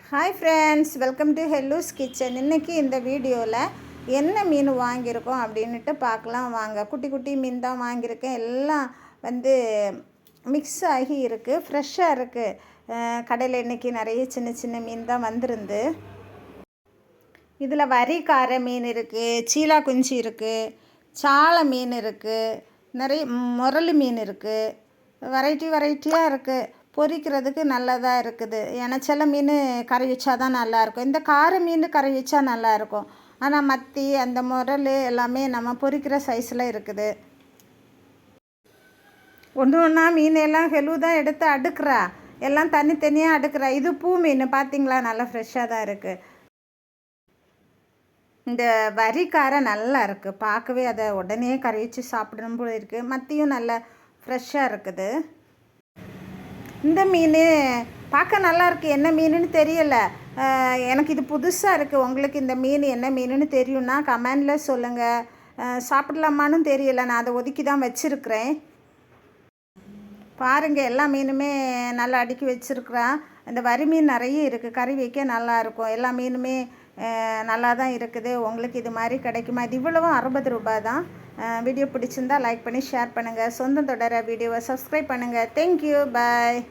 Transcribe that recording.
Hi friends, welcome to ஹெல்லூஸ் kitchen. இன்றைக்கி இந்த வீடியோவில் என்ன மீன் வாங்கியிருக்கோம் அப்படின்ட்டு பார்க்கலாம் வாங்க. குட்டி குட்டி மீன் தான் வாங்கியிருக்கேன். எல்லாம் மிக்ஸ் ஆகி இருக்குது, ஃப்ரெஷ்ஷாக இருக்குது. கடையில் இன்றைக்கி நிறைய சின்ன சின்ன மீன் தான் வந்திருந்து. இதில் வரிக்கார மீன் இருக்குது, சீலா குஞ்சு இருக்குது, சாலை மீன் இருக்குது, நிறைய முரளி மீன் இருக்குது. வெரைட்டியாக இருக்குது. பொரிக்கிறதுக்கு நல்லதாக இருக்குது. ஏன்னா சில மீன் கறி வச்சா தான் நல்லாயிருக்கும். இந்த கார மீன் கறி வச்சா நல்லாயிருக்கும். ஆனால் மத்தி அந்த முரல் எல்லாமே நம்ம பொரிக்கிற சைஸில் இருக்குது. ஒன்று ஒன்றா மீன் எல்லாம் ஹெலு தான் எடுத்து அடுக்கிறா, எல்லாம் தனித்தனியாக அடுக்கிறா. இது பூ மீன் பார்த்திங்களா, நல்லா ஃப்ரெஷ்ஷாக தான் இருக்குது. இந்த வரிக்கார நல்லா இருக்குது, பார்க்கவே அதை உடனே கறி வச்சு சாப்பிடணும் போல இருக்குது. மத்தியும் நல்லா ஃப்ரெஷ்ஷாக இருக்குது. இந்த மீன் பார்க்க நல்லாயிருக்கு, என்ன மீனுன்னு தெரியலை எனக்கு. இது புதுசாக இருக்குது. உங்களுக்கு இந்த மீன் என்ன மீனுன்னு தெரியும்னா கமெண்டில் சொல்லுங்கள். சாப்பிடலாமான்னு தெரியலை, நான் அதை ஒதுக்கி தான் வச்சுருக்கிறேன். பாருங்கள், எல்லா மீனுமே நல்லா அடுக்கி வச்சுருக்குறேன். இந்த வரி மீன் நிறைய இருக்குது, கறி வைக்க நல்லாயிருக்கும். எல்லா மீனுமே நல்லா தான் இருக்குது. உங்களுக்கு இது மாதிரி கிடைக்குமா? இது இவ்வளவும் 60 ரூபாய் தான். வீடியோ பிடிச்சிருந்தால் லைக் பண்ணி ஷேர் பண்ணுங்கள். சொந்தம் தொடர வீடியோவை சப்ஸ்கிரைப் பண்ணுங்கள். தேங்க்யூ, பாய்.